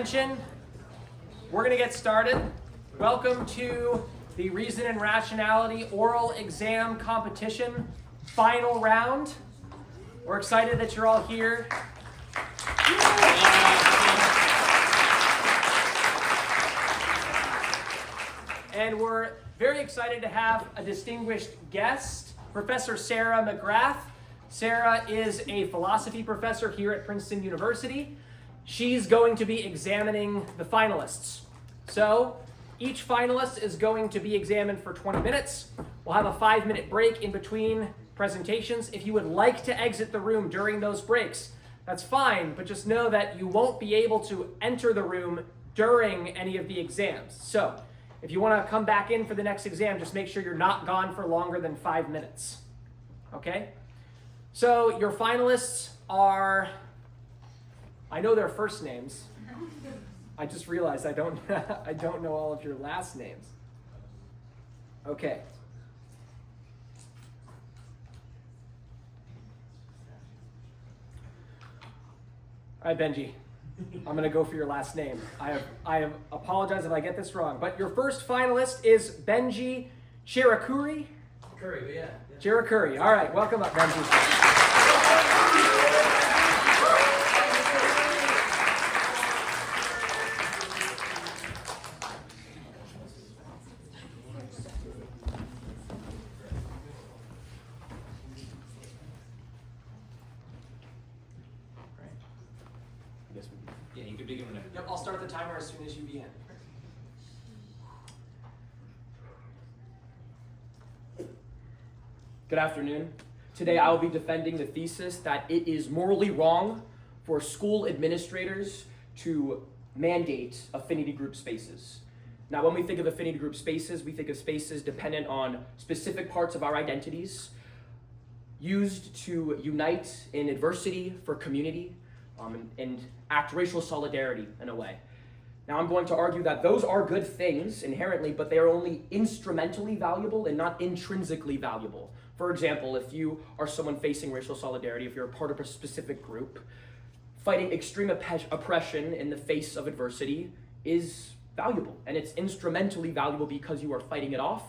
Attention, we're going to get started. Welcome to the Reason and Rationality Oral Exam Competition final round. We're excited that you're all here. And we're very excited to have a distinguished guest, Professor Sarah McGrath. Sarah is a philosophy professor here at Princeton University. She's going to be examining the finalists. So each finalist is going to be examined for 20 minutes. We'll have a 5-minute break in between presentations. If you would like to exit the room during those breaks, that's fine, but just know that you won't be able to enter the room during any of the exams. So if you want to come back in for the next exam, just make sure you're not gone for longer than 5 minutes. Okay? So your finalists are, I know their first names. I just realized I don't know all of your last names. Okay. All right, Benji. I'm going to go for your last name. I apologize if I get this wrong, but your first finalist is Benji Cherukuri. Curry, yeah. Cherukuri. All right, welcome up, Benji. Yeah, you can begin whenever. Yep, I'll start the timer as soon as you begin. Good afternoon. Today I will be defending the thesis that it is morally wrong for school administrators to mandate affinity group spaces. Now, when we think of affinity group spaces, we think of spaces dependent on specific parts of our identities, used to unite in adversity for community, and act racial solidarity in a way. Now, I'm going to argue that those are good things inherently, but they are only instrumentally valuable and not intrinsically valuable. For example, if you are someone facing racial solidarity, if you're a part of a specific group, fighting extreme oppression in the face of adversity is valuable, and it's instrumentally valuable because you are fighting it off.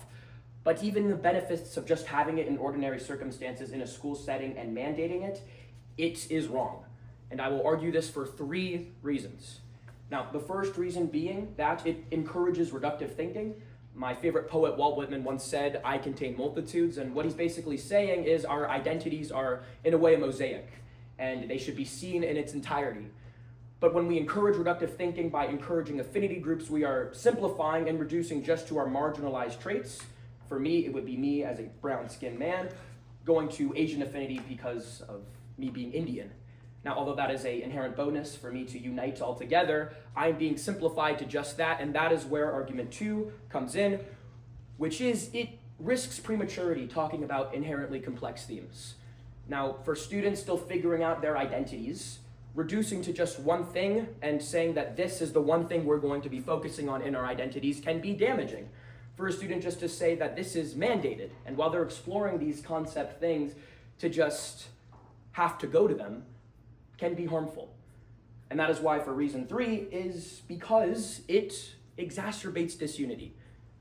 But even the benefits of just having it in ordinary circumstances in a school setting and mandating it, it is wrong. And I will argue this for 3 reasons. Now, the first reason being that it encourages reductive thinking. My favorite poet, Walt Whitman, once said, "I contain multitudes," and what he's basically saying is our identities are, in a way, a mosaic, and they should be seen in its entirety. But when we encourage reductive thinking by encouraging affinity groups, we are simplifying and reducing just to our marginalized traits. For me, it would be me as a brown-skinned man, going to Asian affinity because of me being Indian. Now, although that is an inherent bonus for me to unite all together, I'm being simplified to just that, and that is where argument 2 comes in, which is it risks prematurity, talking about inherently complex themes. Now, for students still figuring out their identities, reducing to just one thing and saying that this is the one thing we're going to be focusing on in our identities can be damaging. For a student just to say that this is mandated, and while they're exploring these concept things, to just have to go to them can be harmful. And that is why for reason 3 is because it exacerbates disunity.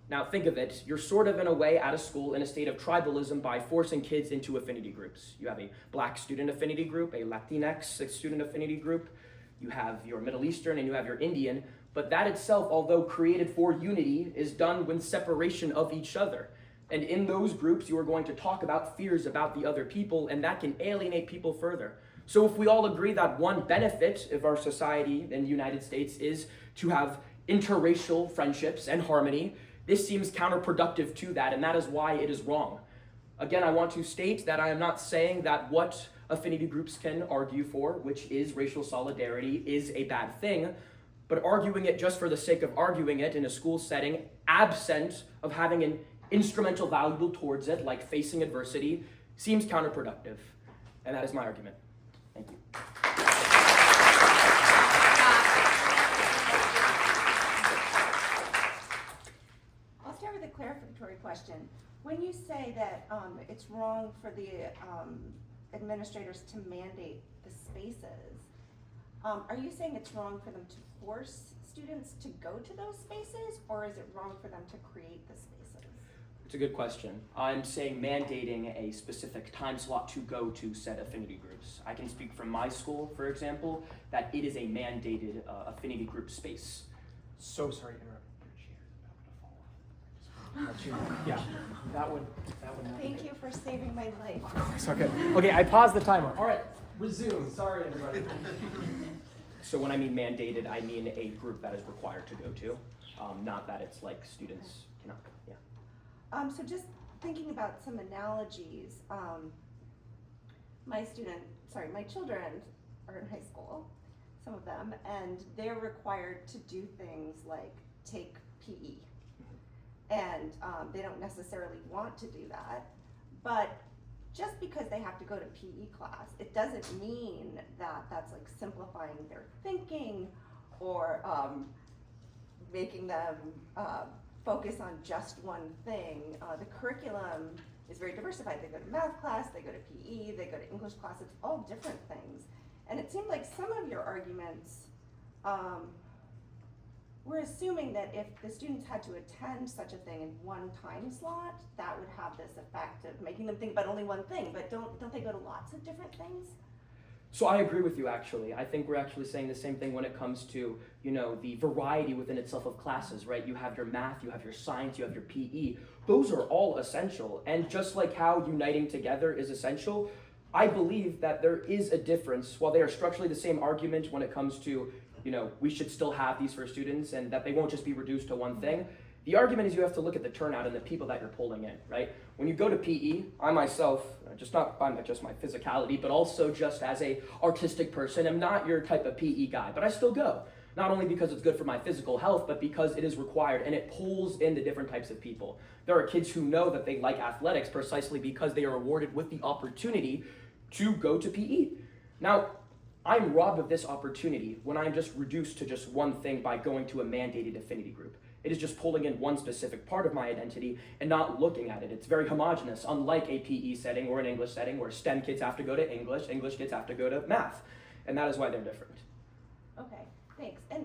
Now think of it, you're sort of in a way at a school in a state of tribalism by forcing kids into affinity groups. You have a Black student affinity group, a Latinx student affinity group, you have your Middle Eastern, and you have your Indian, but that itself, although created for unity, is done with separation of each other. And in those groups, you are going to talk about fears about the other people, and that can alienate people further. So if we all agree that one benefit of our society in the United States is to have interracial friendships and harmony, this seems counterproductive to that, and that is why it is wrong. Again, I want to state that I am not saying that what affinity groups can argue for, which is racial solidarity, is a bad thing, but arguing it just for the sake of arguing it in a school setting, absent of having an instrumental value towards it, like facing adversity, seems counterproductive. And that is my argument. Thank you. I'll start with a clarificatory question. When you say that it's wrong for the administrators to mandate the spaces, Are you saying it's wrong for them to force students to go to those spaces, or is it wrong for them to create the spaces? It's a good question. I'm saying mandating a specific time slot to go to said affinity groups. I can speak from my school, for example, that it is a mandated affinity group space. So sorry to interrupt. Your chair is about to fall off. Yeah, that would not be Thank good. you for saving my life. It's okay. Okay, I paused the timer. All right, resume. Sorry, everybody. So when I mean mandated, I mean a group that is required to go to, not that it's like students cannot go. Yeah. So just thinking about some analogies, my children are in high school, some of them, and they're required to do things like take PE. And they don't necessarily want to do that, but just because they have to go to PE class, it doesn't mean that that's like simplifying their thinking or making them focus on just one thing. The curriculum is very diversified. They go to math class, they go to PE, they go to English class, it's all different things. And it seemed like some of your arguments were assuming that if the students had to attend such a thing in one time slot, that would have this effect of making them think about only one thing, but don't they go to lots of different things? So I agree with you, actually. I think we're actually saying the same thing when it comes to, the variety within itself of classes, right? You have your math, you have your science, you have your PE. Those are all essential. And just like how uniting together is essential, I believe that there is a difference. While they are structurally the same argument when it comes to, we should still have these for students and that they won't just be reduced to one thing. The argument is you have to look at the turnout and the people that you're pulling in, right? When you go to PE, I myself, just not by just my physicality, but also just as a artistic person, am not your type of PE guy, but I still go. Not only because it's good for my physical health, but because it is required and it pulls in the different types of people. There are kids who know that they like athletics precisely because they are awarded with the opportunity to go to PE. Now, I'm robbed of this opportunity when I'm just reduced to just one thing by going to a mandated affinity group. It is just pulling in one specific part of my identity and not looking at it. It's very homogenous, unlike a PE setting or an English setting where STEM kids have to go to English kids have to go to math. And that is why they're different. Okay, thanks. And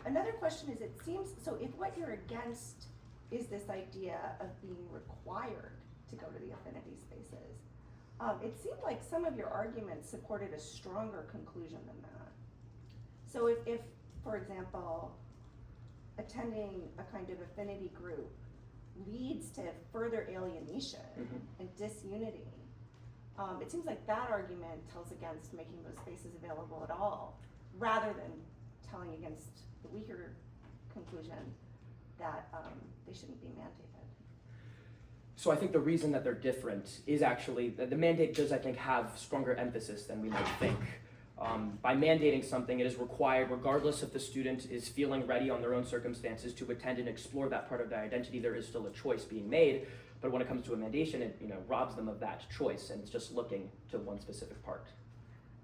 another question is, it seems, so if what you're against is this idea of being required to go to the affinity spaces, it seemed like some of your arguments supported a stronger conclusion than that. So if for example, attending a kind of affinity group leads to further alienation and disunity, it seems like that argument tells against making those spaces available at all, rather than telling against the weaker conclusion that they shouldn't be mandated. So I think the reason that they're different is actually, the mandate does, I think, have stronger emphasis than we might think. By mandating something, it is required, regardless if the student is feeling ready on their own circumstances to attend and explore that part of their identity, there is still a choice being made. But when it comes to a mandation, it robs them of that choice, and it's just looking to one specific part.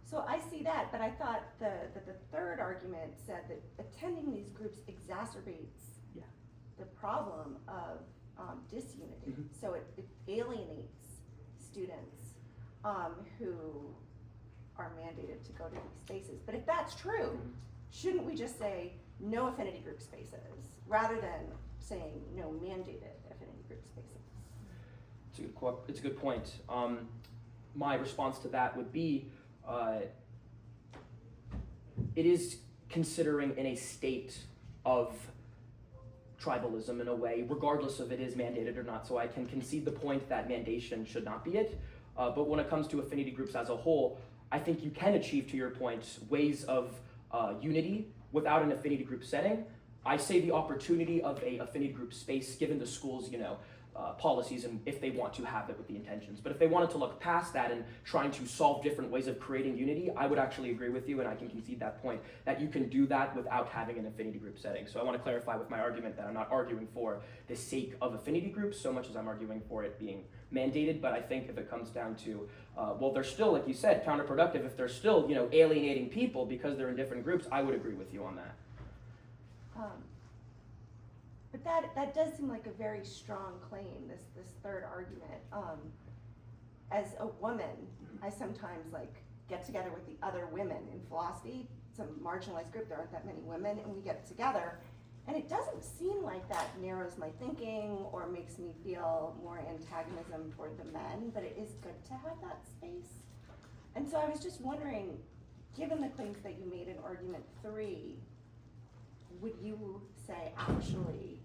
So I see that, but I thought the third argument said that attending these groups exacerbates the problem of disunity. So it alienates students who are mandated to go to these spaces. But if that's true, shouldn't we just say no affinity group spaces rather than saying no mandated affinity group spaces? It's a good point. My response to that would be, it is considering in a state of tribalism in a way, regardless of it is mandated or not. So I can concede the point that mandation should not be it. But when it comes to affinity groups as a whole, I think you can achieve, to your point, ways of unity without an affinity group setting. I say the opportunity of a affinity group space given the school's, policies and if they want to have it with the intentions. But if they wanted to look past that and trying to solve different ways of creating unity, I would actually agree with you, and I can concede that point, that you can do that without having an affinity group setting. So I want to clarify with my argument that I'm not arguing for the sake of affinity groups so much as I'm arguing for it being mandated. But I think if it comes down to, they're still, like you said, counterproductive. If they're still, alienating people because they're in different groups, I would agree with you on that. But that does seem like a very strong claim, this third argument. As a woman, I sometimes get together with the other women in philosophy some marginalized group, there aren't that many women, and we get together, and it doesn't seem like that narrows my thinking or makes me feel more antagonism toward the men, but it is good to have that space. And so I was just wondering, given the claims that you made in argument 3, would you say actually,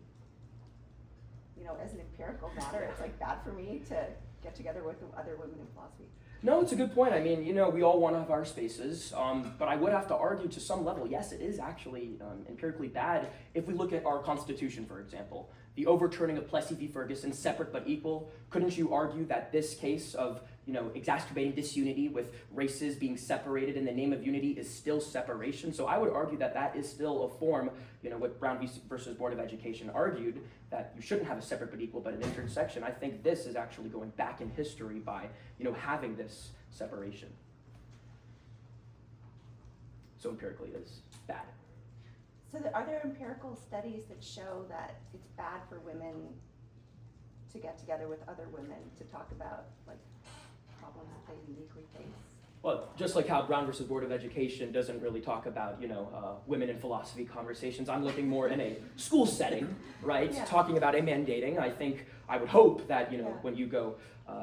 you know, as an empirical matter, it's like bad for me to get together with other women in philosophy? No, it's a good point. I mean, you know, we all want to have our spaces, but I would have to argue to some level, yes, it is actually empirically bad if we look at our Constitution, for example. The overturning of Plessy v. Ferguson, separate but equal, couldn't you argue that this case of, you know, exacerbating disunity with races being separated in the name of unity is still separation? So I would argue that that is still a form, you know, what Brown versus Board of Education argued, that you shouldn't have a separate but equal but an intersection. I think this is actually going back in history by, you know, having this separation. So empirically it is bad. So are there empirical studies that show that it's bad for women to get together with other women to talk about like problems that they uniquely face? Well, just like how Brown versus Board of Education doesn't really talk about, you know, women in philosophy conversations, I'm looking more in a school setting, right? Yeah. Talking about a mandating. I think, I would hope that, you know, Yeah. when you go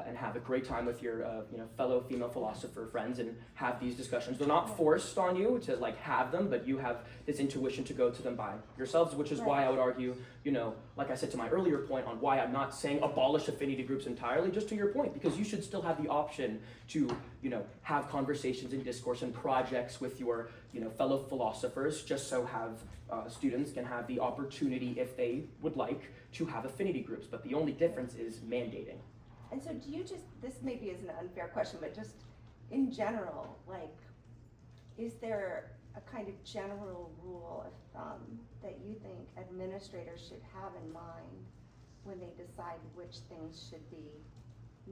and have a great time with your, you know, fellow female philosopher friends and have these discussions, they're not forced on you to like have them, but you have this intuition to go to them by yourselves, which is why I would argue, you know, like I said to my earlier point on why I'm not saying abolish affinity groups entirely, just to your point, because you should still have the option to, you know, have conversations and discourse and projects with your, you know, fellow philosophers, just so have students can have the opportunity, if they would like, to have affinity groups. But the only difference is mandating. And so do you just, this maybe is an unfair question, but just in general, like, is there a kind of general rule of thumb that you think administrators should have in mind when they decide which things should be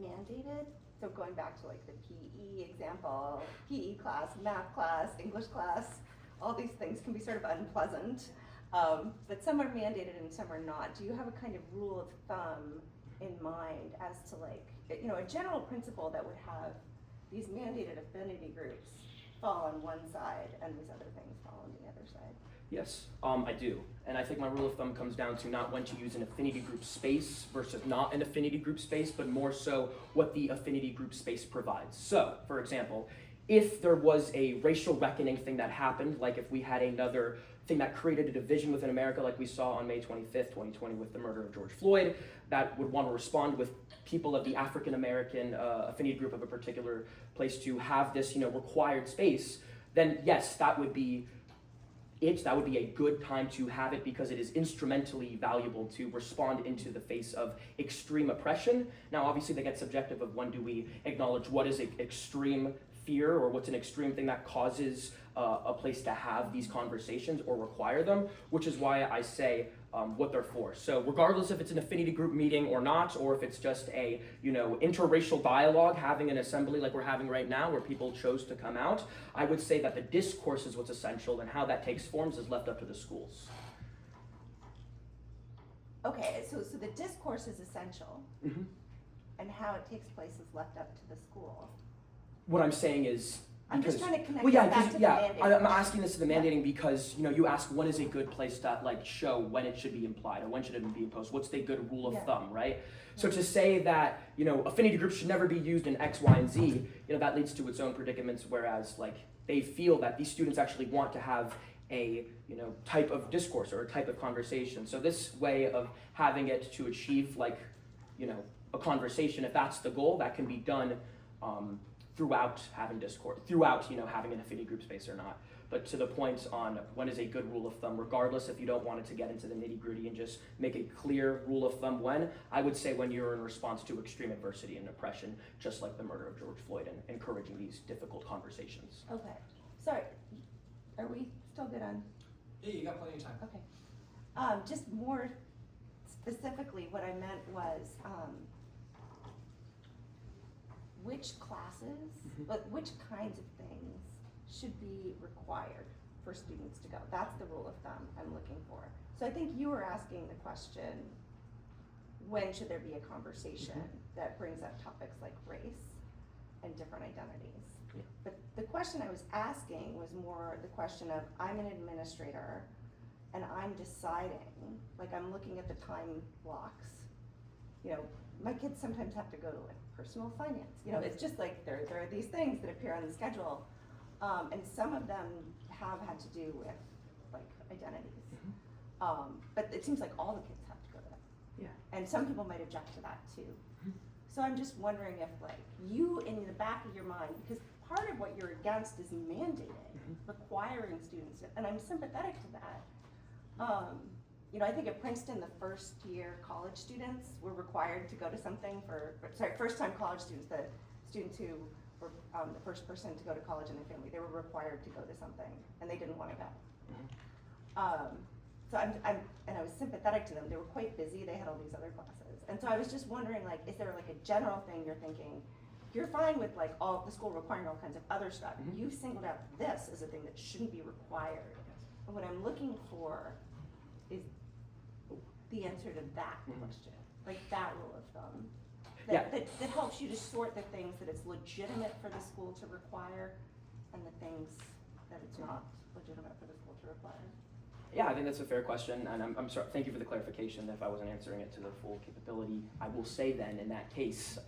mandated? So going back to like the PE example, PE class, math class, English class, all these things can be sort of unpleasant, but some are mandated and some are not. Do you have a kind of rule of thumb in mind as to like, you know, a general principle that would have these mandated affinity groups fall on one side and these other things fall on the other side? Yes, I do. And I think my rule of thumb comes down to not when to use an affinity group space versus not an affinity group space, but more so what the affinity group space provides. So, for example, if there was a racial reckoning thing that happened, like if we had another thing that created a division within America, like we saw on May 25th, 2020 with the murder of George Floyd, that would want to respond with people of the African American affinity group of a particular place to have this, you know, required space, then yes, that would be it. That would be a good time to have it because it is instrumentally valuable to respond into the face of extreme oppression. Now, obviously, they get subjective of when do we acknowledge what is an extreme fear or what's an extreme thing that causes a place to have these conversations or require them, which is why I say what they're for. So regardless if it's an affinity group meeting or not, or if it's just a, you know, interracial dialogue, having an assembly like we're having right now where people chose to come out, I would say that the discourse is what's essential, and how that takes forms is left up to the schools. Okay, so the discourse is essential, Mm-hmm. and how it takes place is left up to the school. What I'm saying is, I'm just trying to connect well, yeah, this back to the mandate. I'm asking this to the mandating because, you know, you ask when is a good place to like show when it should be implied or when should it be imposed. What's the good rule of thumb, right? So to say that, you know, affinity groups should never be used in X, Y, and Z, you know, that leads to its own predicaments. Whereas like they feel that these students actually want to have a, you know, type of discourse or a type of conversation. So this way of having it to achieve like, you know, a conversation, if that's the goal, that can be done throughout having discourse, throughout, you know, having an affinity group space or not. But to the point on when is a good rule of thumb, regardless if you don't want it to get into the nitty gritty and just make a clear rule of thumb when, I would say when you're in response to extreme adversity and oppression, just like the murder of George Floyd, and encouraging these difficult conversations. Okay, sorry, are we still good on? Yeah, you got plenty of time. Okay. Just more specifically, what I meant was, which classes, but which kinds of things should be required for students to go? That's the rule of thumb I'm looking for. So I think you were asking the question, when should there be a conversation that brings up topics like race and different identities? But the question I was asking was more the question of, I'm an administrator and I'm deciding, like I'm looking at the time blocks. You know, my kids sometimes have to go to like personal finance. You know, it's just like there are these things that appear on the schedule. And some of them have had to do with like identities. But it seems like all the kids have to go to that. Yeah. And some people might object to that too. So I'm just wondering if like you in the back of your mind, because part of what you're against is mandating, requiring students, and I'm sympathetic to that. You know, I think at Princeton, the first year college students were required to go to something first time college students, the students who were the first person to go to college in their family, they were required to go to something and they didn't want to go. So and I was sympathetic to them. They were quite busy. They had all these other classes. And so I was just wondering, like, is there like a general thing you're thinking, you're fine with like all the school requiring all kinds of other stuff. You've singled out this as a thing that shouldn't be required. And what I'm looking for is the answer to that question, like that rule of thumb. That helps you to sort the things that it's legitimate for the school to require and the things that it's not legitimate for the school to require. Yeah, I think that's a fair question, and I'm sorry. Thank you for the clarification. If I wasn't answering it to the full capability, I will say then in that case,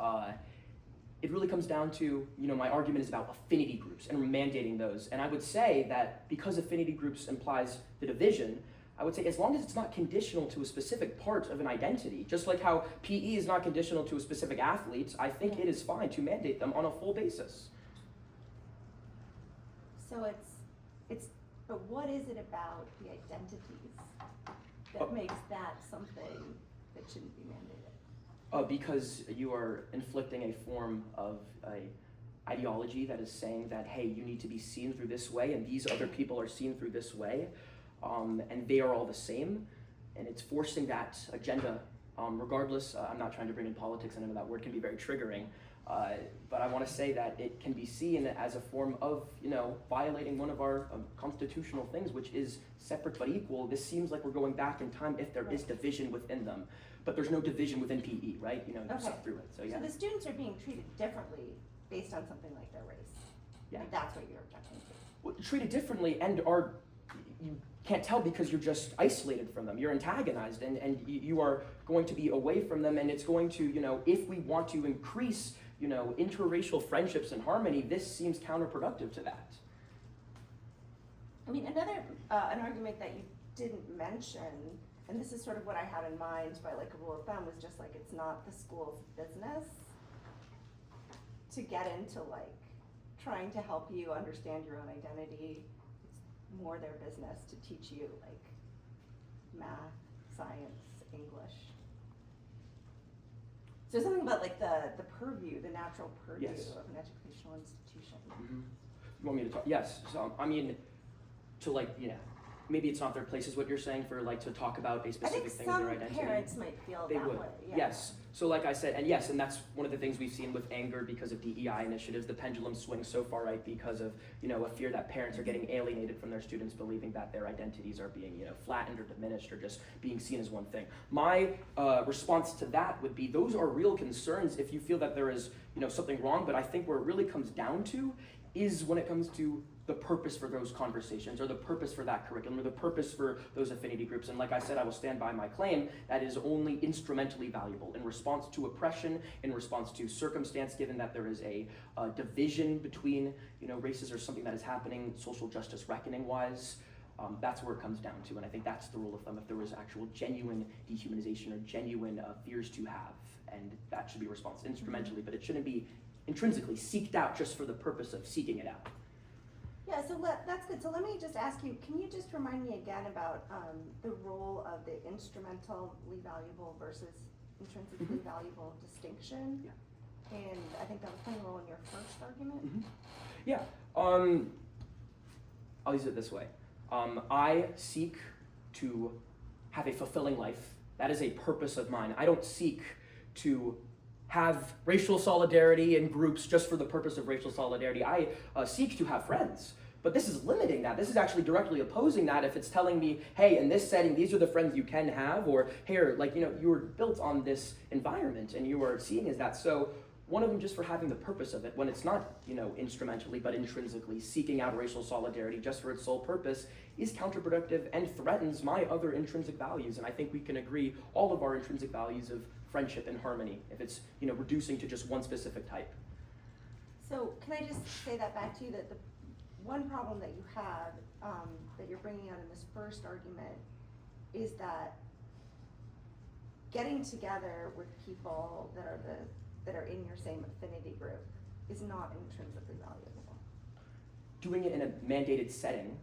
it really comes down to, my argument is about affinity groups and mandating those. And I would say that because affinity groups implies the division, I would say as long as it's not conditional to a specific part of an identity, just like how PE is not conditional to a specific athlete, I think it is fine to mandate them on a full basis. So but what is it about the identities that makes that something that shouldn't be mandated? Because you are inflicting a form of ideology that is saying that, hey, you need to be seen through this way, and these other people are seen through this way, and they are all the same, and it's forcing that agenda. Regardless, I'm not trying to bring in politics, and I know that word can be very triggering, but I want to say that it can be seen as a form of, violating one of our constitutional things, which is separate but equal. This seems like we're going back in time if there is division within them, but there's no division within PE, right? You suck through it. So yeah. So the students are being treated differently based on something like their race. Yeah. Like that's what you're objecting to. Well, treated differently, and you can't tell because you're just isolated from them. You're antagonized, and you are going to be away from them, and it's going to, if we want to increase, interracial friendships and harmony, this seems counterproductive to that. I mean, another, an argument that you didn't mention, and this is sort of what I had in mind by like a rule of thumb, was just like, it's not the school's business to get into like trying to help you understand your own identity. It's more their business to teach you like math, science, English. So something about like the purview, the natural purview of an educational institution. You want me to talk? Yes. So, maybe it's not their place is what you're saying for like to talk about a specific thing with their identity. I think some parents might feel They that would. way. Yeah. Yes. So like I said, and that's one of the things we've seen with anger because of DEI initiatives. The pendulum swings so far right because of, a fear that parents are getting alienated from their students, believing that their identities are being, flattened or diminished or just being seen as one thing. My response to that would be those are real concerns if you feel that there is, something wrong, but I think where it really comes down to is when it comes to the purpose for those conversations, or the purpose for that curriculum, or the purpose for those affinity groups. And like I said, I will stand by my claim that is only instrumentally valuable in response to oppression, in response to circumstance, given that there is a division between races or something that is happening social justice reckoning-wise. That's where it comes down to, and I think that's the rule of thumb if there was actual genuine dehumanization or genuine fears to have, and that should be response instrumentally, but it shouldn't be intrinsically seeked out just for the purpose of seeking it out. Yeah, so that's good. So let me just ask you, can you just remind me again about the role of the instrumentally valuable versus intrinsically valuable distinction? Yeah. And I think that was playing a role in your first argument. Yeah, I'll use it this way. I seek to have a fulfilling life. That is a purpose of mine. I don't seek to have racial solidarity in groups just for the purpose of racial solidarity. I seek to have friends. But this is limiting that. This is actually directly opposing that if it's telling me, hey, in this setting, these are the friends you can have, or here, you were built on this environment and you are seeing as that. So One of them just for having the purpose of it, when it's not, instrumentally but intrinsically seeking out racial solidarity just for its sole purpose, is counterproductive and threatens my other intrinsic values. And I think we can agree all of our intrinsic values of friendship and harmony, if it's, reducing to just one specific type. So can I just say that back to you, that the one problem that you have, that you're bringing out in this first argument, is that getting together with people that are in your same affinity group is not intrinsically valuable. Doing it in a mandated setting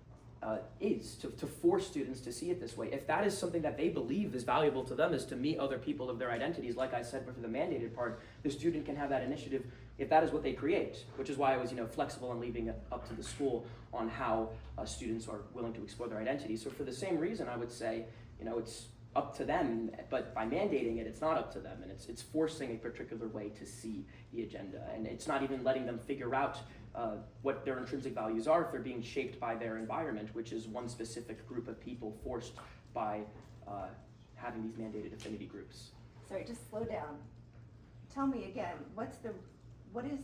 is to force students to see it this way. If that is something that they believe is valuable to them, is to meet other people of their identities, like I said for the mandated part, the student can have that initiative if that is what they create, which is why I was flexible in leaving it up to the school on how students are willing to explore their identities. So for the same reason, I would say, it's up to them, but by mandating it, it's not up to them, and it's forcing a particular way to see the agenda, and it's not even letting them figure out what their intrinsic values are if they're being shaped by their environment, which is one specific group of people forced by having these mandated affinity groups. Sorry, just slow down. Tell me again, what is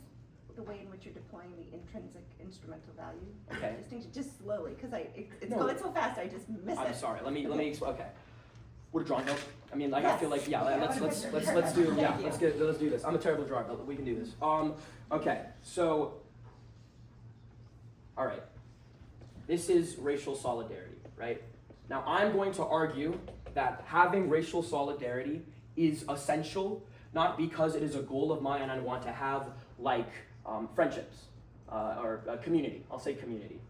the way in which you're deploying the intrinsic instrumental value Okay. distinction? Just slowly, because it's No. going so fast, I just miss it. I'm sorry. Let me explain. Okay. Would a drawing help? I mean, I Yes. feel like let's do let's do this. I'm a terrible drawer, but we can do this. Okay. So, all right. This is racial solidarity, right? Now, I'm going to argue that having racial solidarity is essential, not because it is a goal of mine and I want to have friendships or a community. I'll say community,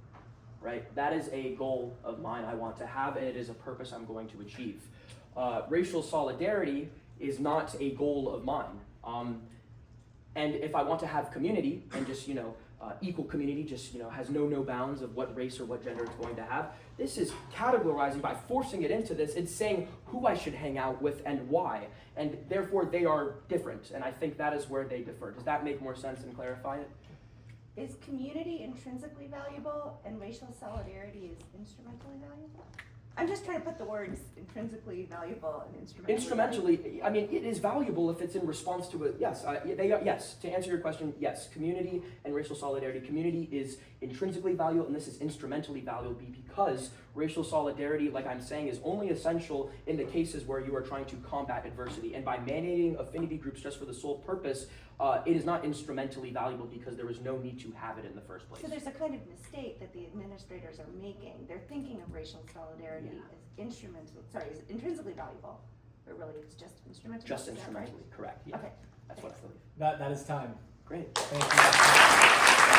right? That is a goal of mine I want to have, and it is a purpose I'm going to achieve. Racial solidarity is not a goal of mine. And if I want to have community and just, equal community, just, has no bounds of what race or what gender it's going to have, this is categorizing by forcing it into this. It's saying who I should hang out with and why. And therefore they are different. And I think that is where they differ. Does that make more sense and clarify it? Is community intrinsically valuable and racial solidarity is instrumentally valuable? I'm just trying to put the words intrinsically valuable and Instrumentally, I mean, it is valuable if it's in response to it. Yes, yes. To answer your question, yes. Community and racial solidarity. Community is intrinsically valuable, and this is instrumentally valuable because racial solidarity, like I'm saying, is only essential in the cases where you are trying to combat adversity. And by mandating affinity groups just for the sole purpose, it is not instrumentally valuable because there is no need to have it in the first place. So there's a kind of mistake that the administrators are making. They're thinking of racial solidarity as intrinsically valuable, but really it's just instrumentally. Just Is that right? instrumentally, correct. Yeah. Okay. That's what I believe. That is time. Great. Thank you.